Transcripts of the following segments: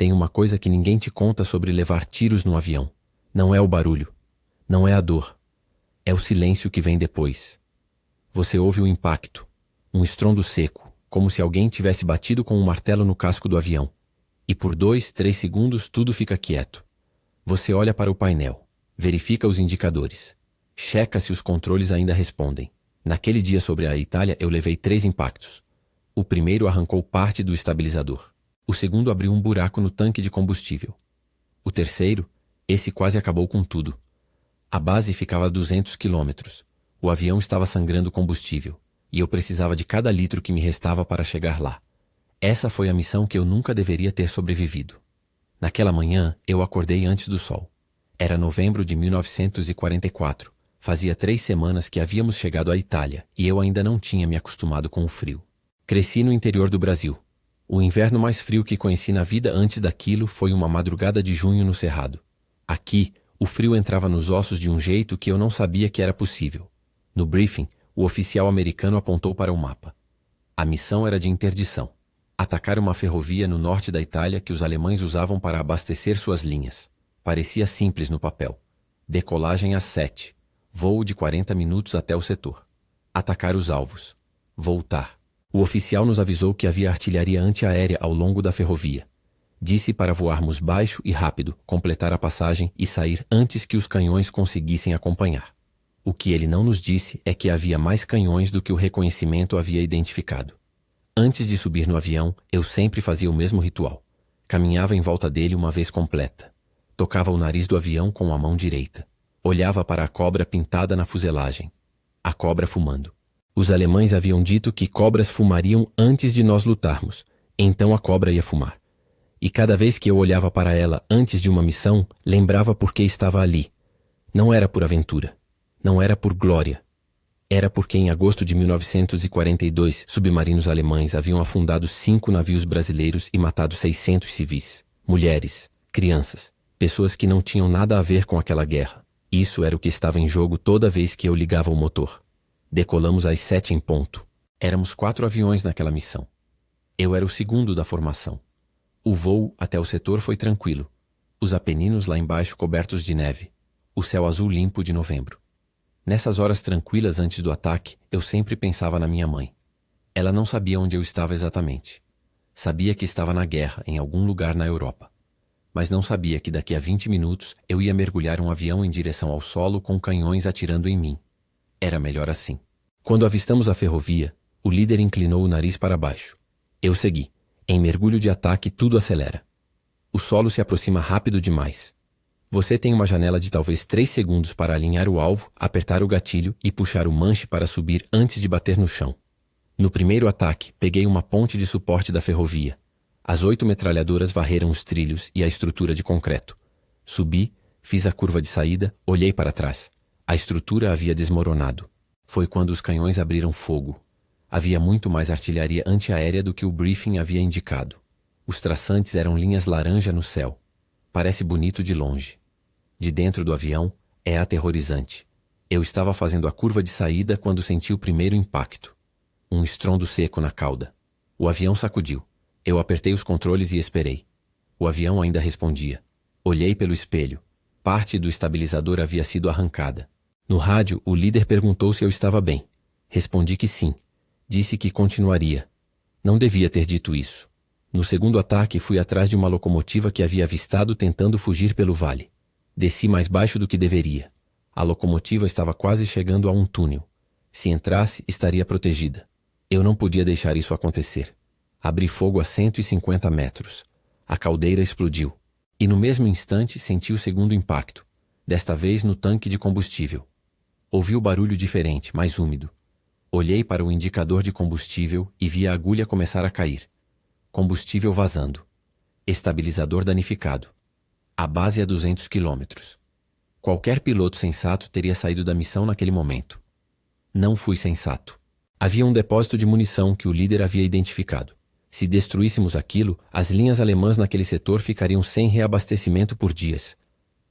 Tem uma coisa que ninguém te conta sobre levar tiros no avião. Não é o barulho. Não é a dor. É o silêncio que vem depois. Você ouve o impacto. Um estrondo seco, como se alguém tivesse batido com um martelo no casco do avião. E por 2, 3 segundos tudo fica quieto. Você olha para o painel. Verifica os indicadores. Checa se os controles ainda respondem. Naquele dia sobre a Itália eu levei 3 impactos. O primeiro arrancou parte do estabilizador. O segundo abriu um buraco no tanque de combustível. O terceiro, esse quase acabou com tudo. A base ficava a 200 quilômetros. O avião estava sangrando combustível, e eu precisava de cada litro que me restava para chegar lá. Essa foi a missão que eu nunca deveria ter sobrevivido. Naquela manhã, eu acordei antes do sol. Era novembro de 1944. Fazia 3 semanas que havíamos chegado à Itália, e eu ainda não tinha me acostumado com o frio. Cresci no interior do Brasil. O inverno mais frio que conheci na vida antes daquilo foi uma madrugada de junho no Cerrado. Aqui, o frio entrava nos ossos de um jeito que eu não sabia que era possível. No briefing, o oficial americano apontou para o mapa. A missão era de interdição. Atacar uma ferrovia no norte da Itália que os alemães usavam para abastecer suas linhas. Parecia simples no papel. Decolagem às 7. Voo de 40 minutos até o setor. Atacar os alvos. Voltar. O oficial nos avisou que havia artilharia antiaérea ao longo da ferrovia. Disse para voarmos baixo e rápido, completar a passagem e sair antes que os canhões conseguissem acompanhar. O que ele não nos disse é que havia mais canhões do que o reconhecimento havia identificado. Antes de subir no avião, eu sempre fazia o mesmo ritual. Caminhava em volta dele uma vez completa. Tocava o nariz do avião com a mão direita. Olhava para a cobra pintada na fuselagem. A cobra fumando. Os alemães haviam dito que cobras fumariam antes de nós lutarmos, então a cobra ia fumar. E cada vez que eu olhava para ela antes de uma missão, lembrava por que estava ali. Não era por aventura. Não era por glória. Era porque em agosto de 1942, submarinos alemães haviam afundado 5 navios brasileiros e matado 600 civis. Mulheres, crianças, pessoas que não tinham nada a ver com aquela guerra. Isso era o que estava em jogo toda vez que eu ligava o motor. Decolamos às 7 em ponto. Éramos 4 aviões naquela missão. Eu era o segundo da formação. O voo até o setor foi tranquilo. Os Apeninos lá embaixo cobertos de neve. O céu azul limpo de novembro. Nessas horas tranquilas antes do ataque, eu sempre pensava na minha mãe. Ela não sabia onde eu estava exatamente. Sabia que estava na guerra, em algum lugar na Europa. Mas não sabia que daqui a 20 minutos eu ia mergulhar um avião em direção ao solo com canhões atirando em mim. Era melhor assim. Quando avistamos a ferrovia, o líder inclinou o nariz para baixo. Eu segui. Em mergulho de ataque, tudo acelera. O solo se aproxima rápido demais. Você tem uma janela de talvez 3 segundos para alinhar o alvo, apertar o gatilho e puxar o manche para subir antes de bater no chão. No primeiro ataque, peguei uma ponte de suporte da ferrovia. As 8 metralhadoras varreram os trilhos e a estrutura de concreto. Subi, fiz a curva de saída, olhei para trás. A estrutura havia desmoronado. Foi quando os canhões abriram fogo. Havia muito mais artilharia antiaérea do que o briefing havia indicado. Os traçantes eram linhas laranja no céu. Parece bonito de longe. De dentro do avião, é aterrorizante. Eu estava fazendo a curva de saída quando senti o primeiro impacto. Um estrondo seco na cauda. O avião sacudiu. Eu apertei os controles e esperei. O avião ainda respondia. Olhei pelo espelho. Parte do estabilizador havia sido arrancada. No rádio, o líder perguntou se eu estava bem. Respondi que sim. Disse que continuaria. Não devia ter dito isso. No segundo ataque, fui atrás de uma locomotiva que havia avistado tentando fugir pelo vale. Desci mais baixo do que deveria. A locomotiva estava quase chegando a um túnel. Se entrasse, estaria protegida. Eu não podia deixar isso acontecer. Abri fogo a 150 metros. A caldeira explodiu. E no mesmo instante senti o segundo impacto, desta vez no tanque de combustível. Ouvi o barulho diferente, mais úmido. Olhei para o indicador de combustível e vi a agulha começar a cair. Combustível vazando. Estabilizador danificado. A base a 200 quilômetros. Qualquer piloto sensato teria saído da missão naquele momento. Não fui sensato. Havia um depósito de munição que o líder havia identificado. Se destruíssemos aquilo, as linhas alemãs naquele setor ficariam sem reabastecimento por dias.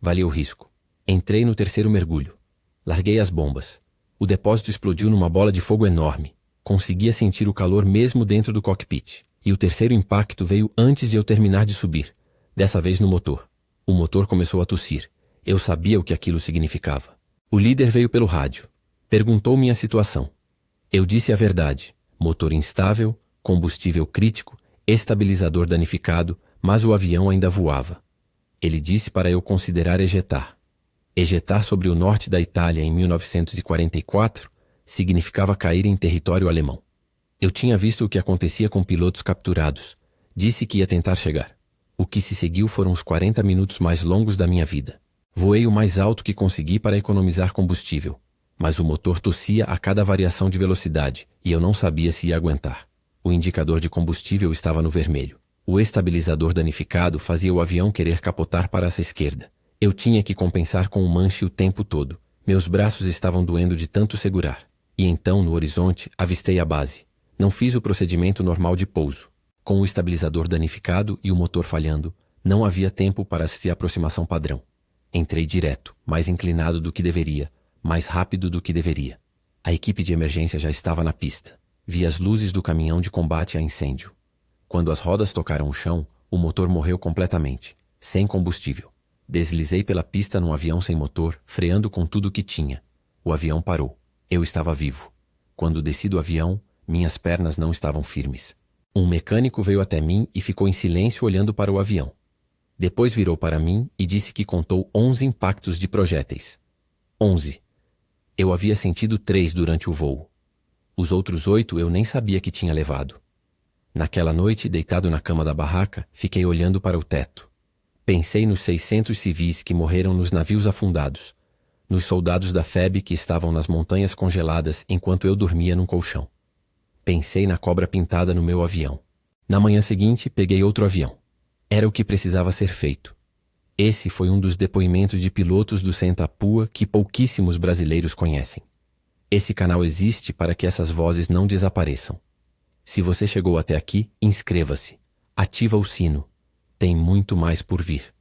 Valia o risco. Entrei no terceiro mergulho. Larguei as bombas. O depósito explodiu numa bola de fogo enorme. Conseguia sentir o calor mesmo dentro do cockpit. E o terceiro impacto veio antes de eu terminar de subir. Dessa vez no motor. O motor começou a tossir. Eu sabia o que aquilo significava. O líder veio pelo rádio. Perguntou minha situação. Eu disse a verdade. Motor instável, combustível crítico, estabilizador danificado, mas o avião ainda voava. Ele disse para eu considerar ejetar. Ejetar sobre o norte da Itália em 1944 significava cair em território alemão. Eu tinha visto o que acontecia com pilotos capturados. Disse que ia tentar chegar. O que se seguiu foram os 40 minutos mais longos da minha vida. Voei o mais alto que consegui para economizar combustível, mas o motor tossia a cada variação de velocidade e eu não sabia se ia aguentar. O indicador de combustível estava no vermelho. O estabilizador danificado fazia o avião querer capotar para essa esquerda. Eu tinha que compensar com o manche o tempo todo. Meus braços estavam doendo de tanto segurar. E então, no horizonte, avistei a base. Não fiz o procedimento normal de pouso. Com o estabilizador danificado e o motor falhando, não havia tempo para assistir a aproximação padrão. Entrei direto, mais inclinado do que deveria, mais rápido do que deveria. A equipe de emergência já estava na pista. Vi as luzes do caminhão de combate a incêndio. Quando as rodas tocaram o chão, o motor morreu completamente, sem combustível. Deslizei pela pista num avião sem motor, freando com tudo o que tinha. O avião parou. Eu estava vivo. Quando desci do avião, minhas pernas não estavam firmes. Um mecânico veio até mim e ficou em silêncio olhando para o avião. Depois virou para mim e disse que contou 11 impactos de projéteis. 11. Eu havia sentido 3 durante o voo. Os outros 8 eu nem sabia que tinha levado. Naquela noite, deitado na cama da barraca, fiquei olhando para o teto. Pensei nos 600 civis que morreram nos navios afundados, nos soldados da FEB que estavam nas montanhas congeladas enquanto eu dormia num colchão. Pensei na cobra pintada no meu avião. Na manhã seguinte, peguei outro avião. Era o que precisava ser feito. Esse foi um dos depoimentos de pilotos do Sentapua que pouquíssimos brasileiros conhecem. Esse canal existe para que essas vozes não desapareçam. Se você chegou até aqui, inscreva-se. Ativa o sino. Tem muito mais por vir.